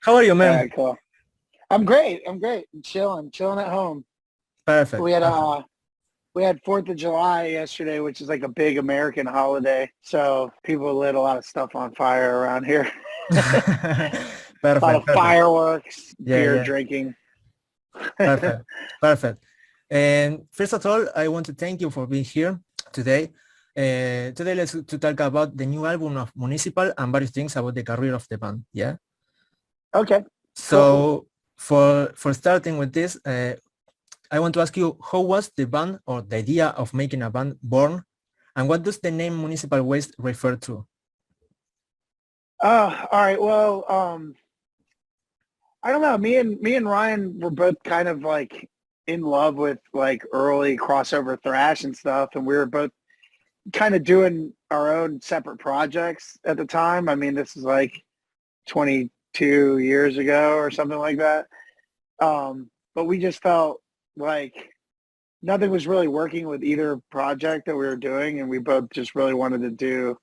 How are you, All man? right, cool. I'm great. I'm chilling at home. Perfect. We had Perfect. uh we had 4th of July yesterday, which is like a big American holiday. So people lit a lot of stuff on fire around here. A lot Perfect. of Perfect. fireworks, Yeah, beer yeah. drinking. Perfect. Perfect. And first of all, I want to thank you for being here today. Today, let's to talk about the new album of Municipal and various things about the career of the band. Yeah. Okay, cool. So for starting with this, I want to ask you, how was the band or the idea of making a band born, and what does the name Municipal Waste refer to? All right. Well, I don't know. Me and Ryan were both kind of like in love with like early crossover thrash and stuff, and we were both kind of doing our own separate projects at the time. I mean, this is like 22 years ago or something like that. But we just felt like nothing was really working with either project that we were doing, and we both just really wanted to do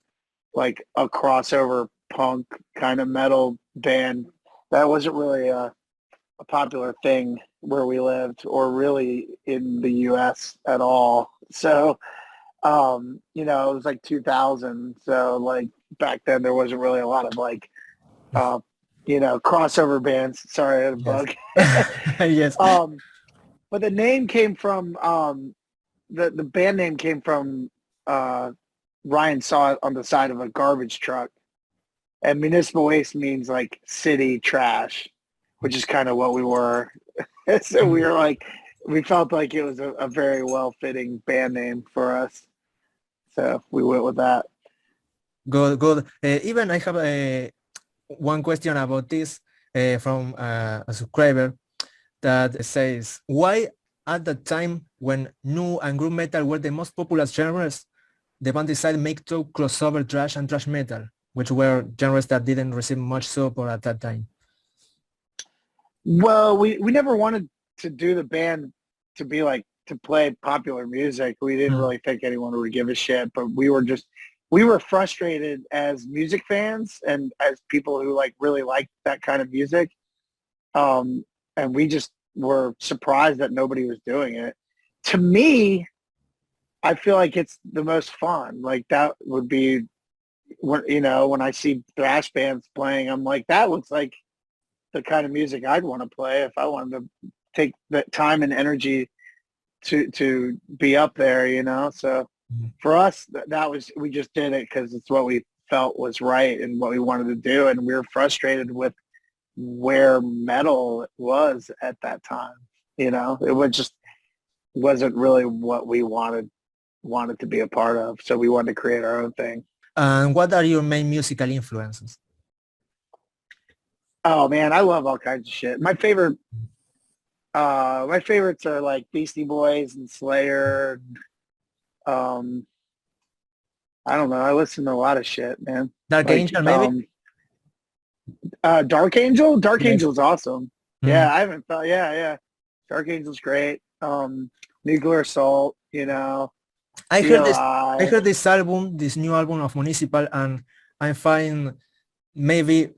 like a crossover punk kind of metal band that wasn't really a popular thing where we lived or really in the US at all. So it was like 2000. So like back then there wasn't really a lot of like, uh, crossover bands. Sorry, I had a Yes. bug. Yes. um, but the name came from, the band name came from, Ryan saw it on the side of a garbage truck, and municipal waste means like city trash, which is kind of what we were. So we were like, we felt like it was a very well fitting band name for us. So we went with that. Good, good. Even I have one question about this from a subscriber that says, why at the time when nu and group metal were the most popular genres, the band decided to make two crossover thrash and thrash metal, which were genres that didn't receive much support at that time? Well, we never wanted to do the band to be like to play popular music. We didn't Mm. really think anyone would give a shit, but we were frustrated as music fans and as people who like really liked that kind of music. And we just were surprised that nobody was doing it. To me, I feel like it's the most fun. Like that would be when I see thrash bands playing, I'm like, that looks like the kind of music I'd want to play if I wanted to take the time and energy to be up there. So Mm. for us, that was we just did it because it's what we felt was right and what we wanted to do, and we were frustrated with where metal was at that time. It was just wasn't really what we wanted to be a part of. So we wanted to create our own thing. And what are your main musical influences? Oh man, I love all kinds of shit. My favorites are like Beastie Boys and Slayer. Um, I don't know. I listen to a lot of shit, man. Dark Like Angel, maybe? Dark Angel. Dark Yes. Angel's awesome. Mm. Yeah, I haven't thought. Yeah, yeah. Dark Angel's great. Nuclear Assault. I heard this. I CLI. heard this album, this new album of Municipal, and I find maybe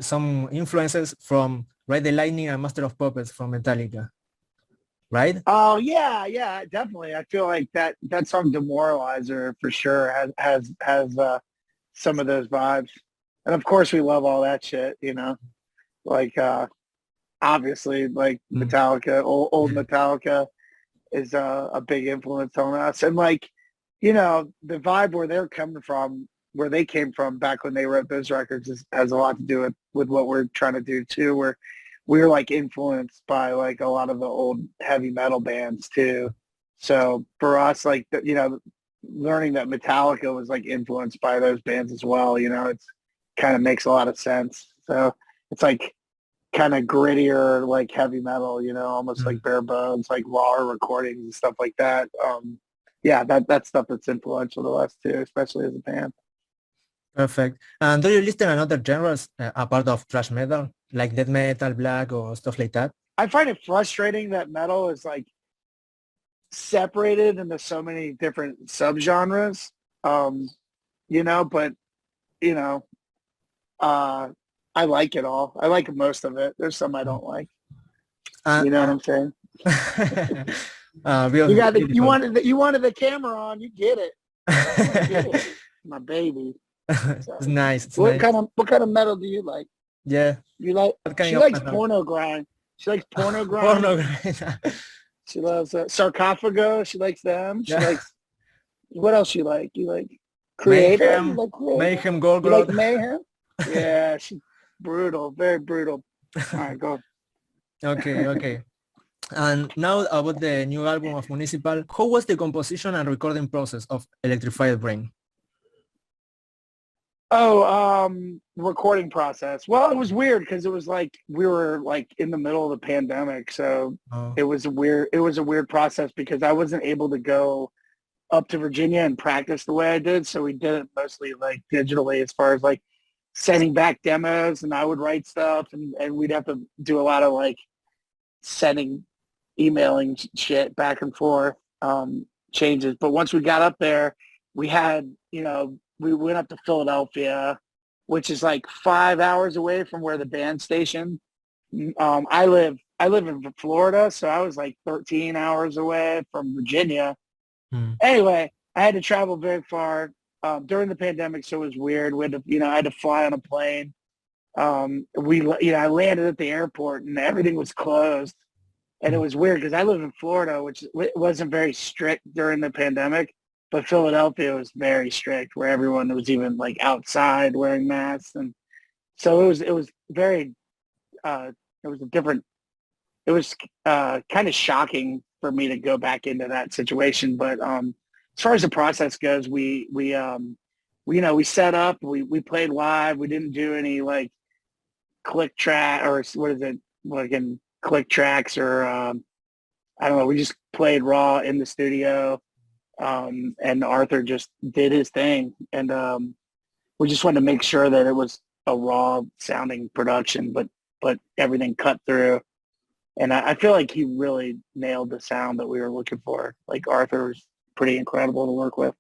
some influences from Ride the Lightning and Master of Puppets from Metallica, right? Oh yeah, yeah, definitely. I feel like that song Demoralizer for sure has some of those vibes. And of course we love all that shit. Like obviously like Mm. Metallica, old Yeah. Metallica is a big influence on us. And like, the vibe where they came from back when they wrote those records has a lot to do with what we're trying to do too, where we're like influenced by like a lot of the old heavy metal bands too. So for us, like, learning that Metallica was like influenced by those bands as well, it's kind of makes a lot of sense. So it's like kind of grittier, like heavy metal, almost Mm. like bare bones, like raw recordings and stuff like that. Yeah, that's stuff that's influential to us too, especially as a band. Perfect. And do you listen another genres apart of thrash metal, like death metal, black, or stuff like that? I find it frustrating that metal is like separated into so many different subgenres. But you know, uh, I like it all. I like most of it. There's some I don't like. You know what I'm saying? You wanted the camera on. You get it. My baby. So, It's nice. It's what nice. kind of metal do you like? Yeah. You like? She likes porno grind. She likes porno grind. Porno grind. She loves Sarcophago. She likes them. She likes. What else you like? You like creative? Mayhem. You like creative? Mayhem, You like Gorgoroth. mayhem? Yeah, she's brutal. Very brutal. All right, go. Okay. And now about the new album of Municipal. How was the composition and recording process of Electrified Brain? Oh, recording process. Well, it was weird because it was like we were like in the middle of the pandemic, so it was a weird process because I wasn't able to go up to Virginia and practice the way I did, so we did it mostly like digitally as far as like sending back demos, and I would write stuff, and we'd have to do a lot of like emailing shit back and forth, changes. But once we got up there, we had, we went up to Philadelphia, which is like 5 hours away from where the band station. I live in Florida, so I was like 13 hours away from Virginia. Anyway, I had to travel very far during the pandemic, so it was weird. We had to, I had to fly on a plane. I landed at the airport and everything was closed. And it was weird because I live in Florida, which wasn't very strict during the pandemic, but Philadelphia was very strict, where everyone was even like outside wearing masks, and so it was very it was kind of shocking for me to go back into that situation. But as far as the process goes, we set up, we played live, we didn't do any like click track or what is it like in click tracks or I don't know. We just played raw in the studio, and Arthur just did his thing, and we just wanted to make sure that it was a raw sounding production, but everything cut through, and I feel like he really nailed the sound that we were looking for. Like Arthur was pretty incredible to work with.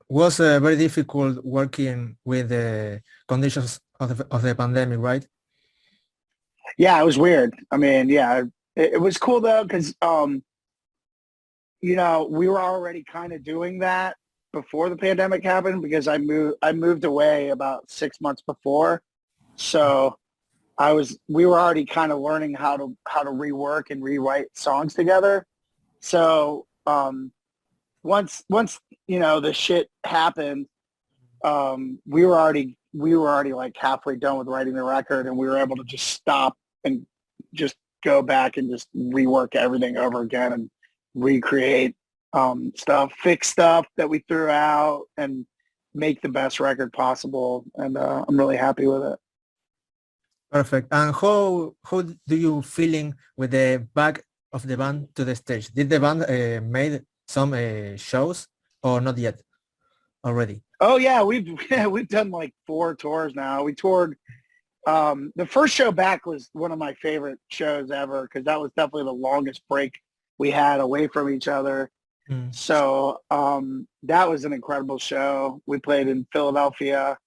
Was very difficult working with the conditions of the pandemic, right? Yeah, it was weird. I mean, yeah, it was cool though, because we were already kind of doing that before the pandemic happened, because I moved away about 6 months before, so we were already kind of learning how to rework and rewrite songs together. So once the shit happened, we were already like halfway done with writing the record, and we were able to just stop and just go back and just rework everything over again and recreate stuff, fix stuff that we threw out, and make the best record possible. And I'm really happy with it. Perfect. And how do you feeling with the back of the band to the stage? Did the band made some shows or not yet already? Oh yeah, we've done like 4 tours now. We toured. The first show back was one of my favorite shows ever, because that was definitely the longest break we had away from each other. So that was an incredible show. We played in Philadelphia,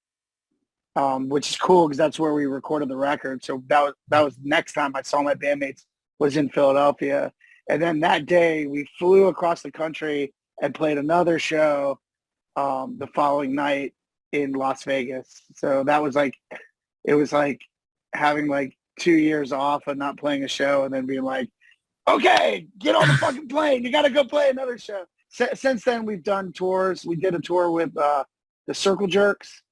which is cool because that's where we recorded the record. So that was the next time I saw my bandmates was in Philadelphia. And then that day we flew across the country and played another show the following night in Las Vegas. So that was like, it was like having like 2 years off and not playing a show, and then being like, okay, get on the fucking plane. You got to go play another show. Since then, we've done tours. We did a tour with the Circle Jerks.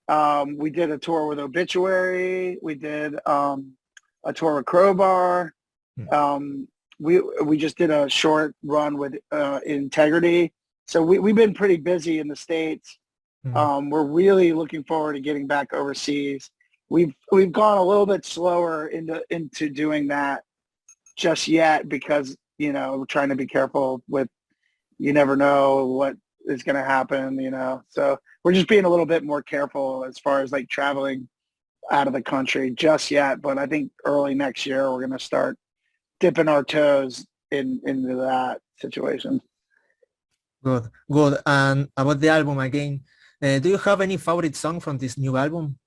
We did a tour with Obituary. We did a tour with Crowbar. We just did a short run with Integrity. So we've been pretty busy in the States. We're really looking forward to getting back overseas. We've gone a little bit slower into doing that just yet, because we're trying to be careful with, you never know what is going to happen, so we're just being a little bit more careful as far as like traveling out of the country just yet. But I think early next year we're going to start dipping our toes into that situation. Good. And about the album again, do you have any favorite song from this new album?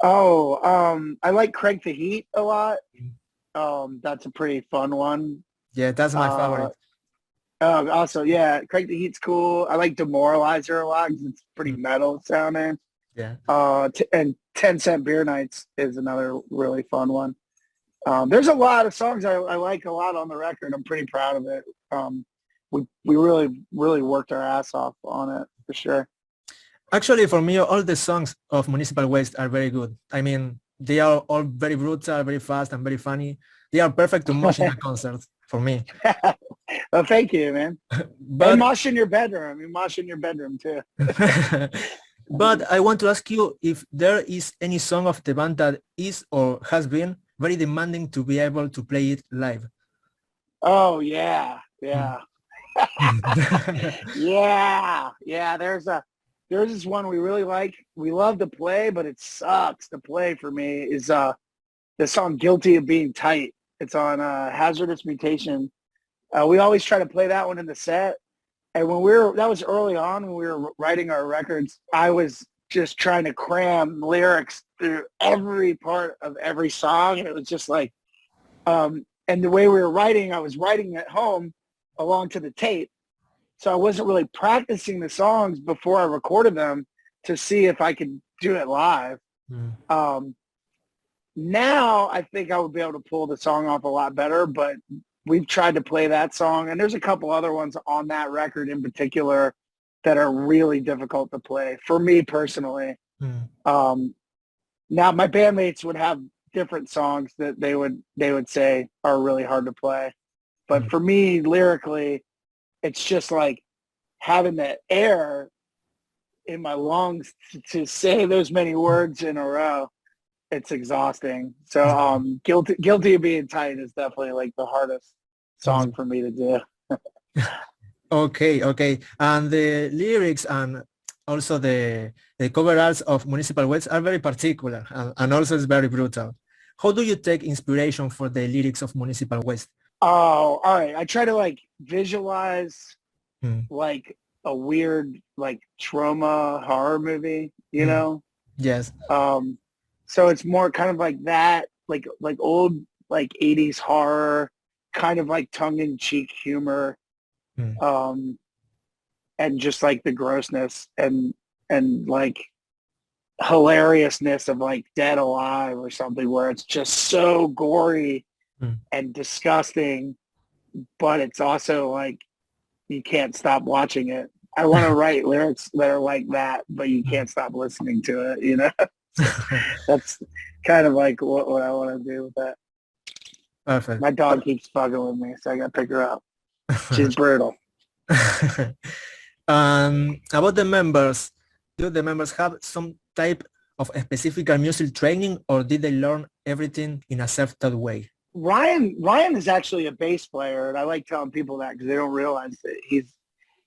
I like Crank the Heat a lot. That's a pretty fun one. Yeah, that's my favorite. Also, yeah, Crank the Heat's cool. I like Demoralizer a lot because it's pretty metal sounding. Yeah. And 10 Cent Beer Nights is another really fun one. There's a lot of songs I like a lot on the record. I'm pretty proud of it. We really worked our ass off on it for sure. Actually, for me, all the songs of Municipal Waste are very good. I mean, they are all very brutal, very fast, and very funny. They are perfect to mosh in a concert for me. Well, thank you, man. But and mosh in your bedroom. You mosh in your bedroom too. But I want to ask you if there is any song of the band that is or has been very demanding to be able to play it live. Oh yeah, yeah. yeah. There's this one we really like. We love to play, but it sucks to play for me. Is the song "Guilty of Being Tight." It's on Hazardous Mutation. We always try to play that one in the set. And that was early on when we were writing our records, I was just trying to cram lyrics through every part of every song. And it was just like, and the way we were writing, I was writing at home along to the tape. So I wasn't really practicing the songs before I recorded them to see if I could do it live. Now I think I would be able to pull the song off a lot better, but we've tried to play that song, and there's a couple other ones on that record in particular that are really difficult to play for me personally. Now my bandmates would have different songs that they would say are really hard to play, but for me lyrically, it's just like having the air in my lungs to say those many words in a row. It's exhausting. So Guilty of Being Tight is definitely like the hardest song for me to do. Okay. And the lyrics and also the cover arts of Municipal Waste are very particular and also it's very brutal. How do you take inspiration for the lyrics of Municipal Waste? Oh, all right. I try to like visualize like a weird like trauma horror movie, you know? Yes. So it's more kind of like that, like old like 80s horror, kind of like tongue-in-cheek humor, and just like the grossness and like hilariousness of like Dead Alive or something where it's just so gory and disgusting, but it's also like you can't stop watching it. I want to write lyrics that are like that, but you can't stop listening to it, you know? That's kind of like what I want to do with that. Perfect. My dog keeps fucking with me, so I got to pick her up. She's brutal. About the members, do the members have some type of specific music training or did they learn everything in a self-taught way? Ryan is actually a bass player, and I like telling people that because they don't realize that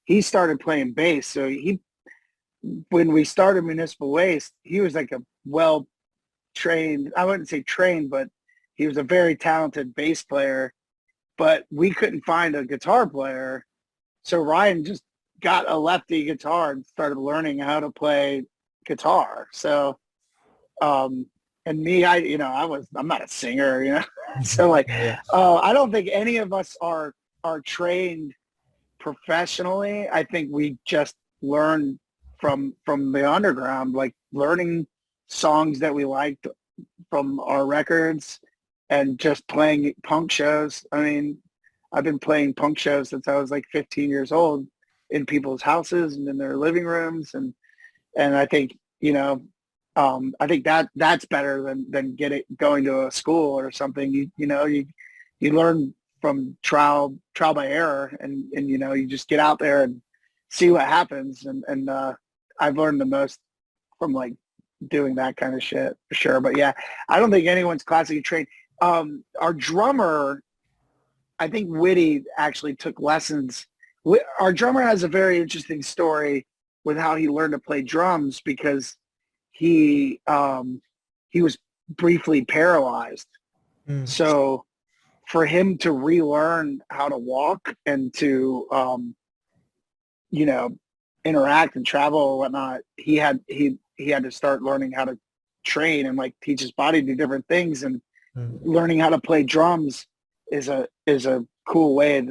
he started playing bass. So when we started Municipal Waste, he was like a well-trained, I wouldn't say trained, but he was a very talented bass player, but we couldn't find a guitar player. So Ryan just got a lefty guitar and started learning how to play guitar. So, and me, I'm not a singer, you know? So like, I don't think any of us are trained professionally. I think we just learn from the underground, like learning songs that we liked from our records and just playing punk shows. I mean, I've been playing punk shows since I was like 15 years old in people's houses and in their living rooms. And I think, I think that's better than going to a school or something. You learn from trial by error and you just get out there and see what happens. And I've learned the most from like doing that kind of shit for sure. But yeah, I don't think anyone's classically trained. Our drummer, I think Whitty actually took lessons. Our drummer has a very interesting story with how he learned to play drums because he was briefly paralyzed. So for him to relearn how to walk and to interact and travel or whatnot, he had to start learning how to train and like teach his body to do different things, and Mm. learning how to play drums is a cool way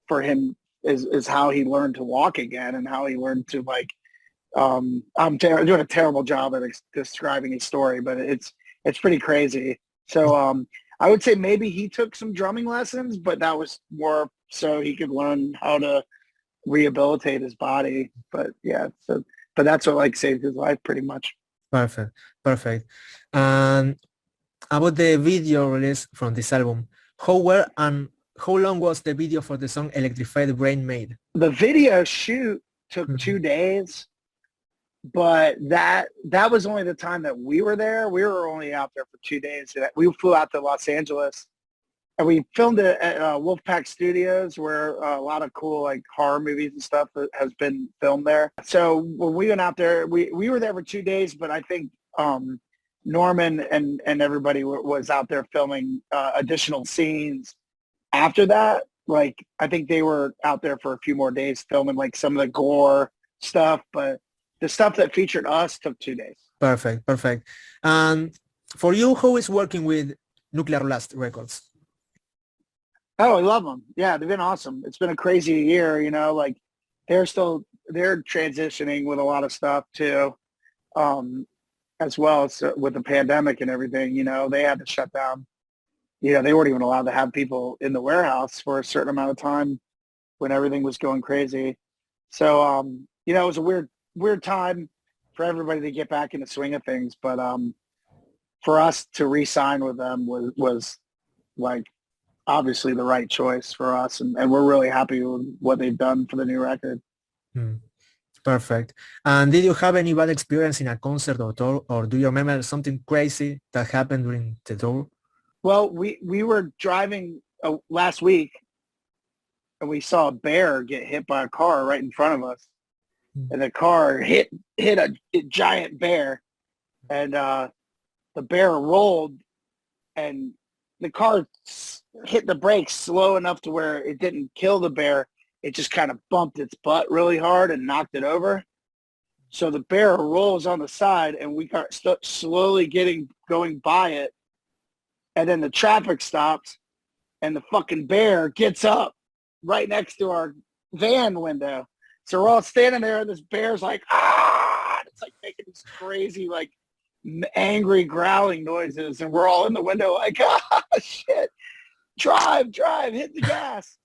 for him, is how he learned to walk again, and how he learned to like, I'm doing a terrible job at describing his story, but it's pretty crazy. So I would say maybe he took some drumming lessons, but that was more so he could learn how to rehabilitate his body. But yeah, so but that's what like saved his life pretty much. Perfect. And about the video release from this album, how long was the video for the song Electrified Brain made? The video shoot took 2 days, but that was only the time that we were there. We were only out there for 2 days. We flew out to Los Angeles, and we filmed it at Wolfpack Studios, where a lot of cool like horror movies and stuff has been filmed there. So when we went out there, we were there for 2 days, but I think Norman and everybody was out there filming additional scenes after that. Like I think they were out there for a few more days filming like some of the gore stuff, but the stuff that featured us took 2 days. Perfect. And for you, how is working with Nuclear Blast Records? Oh, I love them. Yeah, they've been awesome. It's been a crazy year, you know, like they're transitioning with a lot of stuff too, as well as with the pandemic and everything. You know, they had to shut down. You know, they weren't even allowed to have people in the warehouse for a certain amount of time when everything was going crazy. So, you know, it was a weird time for everybody to get back in the swing of things. But for us to re-sign with them was like obviously the right choice for us. And we're really happy with what they've done for the new record. Perfect. And did you have any bad experience in a concert or tour, or do you remember something crazy that happened during the tour? Well, we were driving last week, and we saw a bear get hit by a car right in front of us. And the car hit a giant bear, and the bear rolled, and the car hit the brakes slow enough to where it didn't kill the bear. It just kind of bumped its butt really hard and knocked it over. So the bear rolls on the side, and we got slowly going by it. And then the traffic stops, and the fucking bear gets up right next to our van window. So we're all standing there, and this bear's like, ah! It's like making these crazy, like, angry growling noises. And we're all in the window like, ah, shit, drive, hit the gas.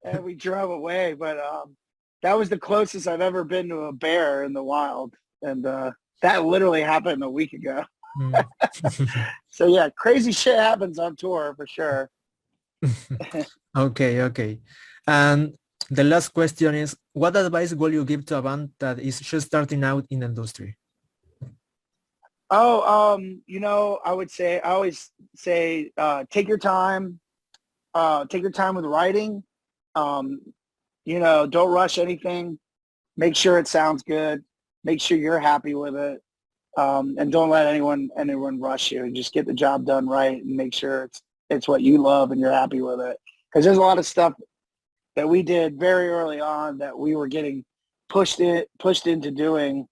And we drove away. But that was the closest I've ever been to a bear in the wild. And that literally happened a week ago. So yeah, crazy shit happens on tour for sure. Okay. And the last question is, what advice will you give to a band that is just starting out in the industry? You know, I always say, take your time with writing. You know, don't rush anything. Make sure it sounds good. Make sure you're happy with it. And don't let anyone rush you. Just get the job done right and make sure it's what you love and you're happy with it. Because there's a lot of stuff that we did very early on that we were getting pushed into doing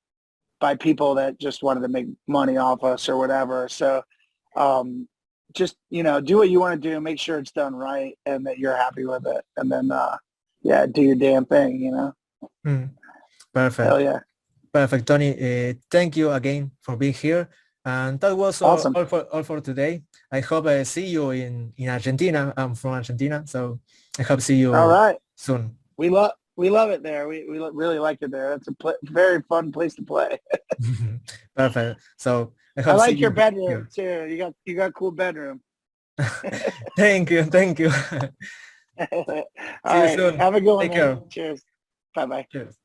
by people that just wanted to make money off us or whatever. So just, you know, do what you want to do, make sure it's done right and that you're happy with it. And then, yeah, do your damn thing, you know? Perfect. Hell yeah. Perfect, Tony. Thank you again for being here. And that was awesome. all for today. I hope I see you in Argentina. I'm from Argentina, so I hope to see you all right soon. We love it there. We really like it there. It's a very fun place to play. Perfect. So I like your bedroom too. You got a cool bedroom. Thank you. All right. See you soon. Have a good one. Take care. Cheers. Bye. Cheers.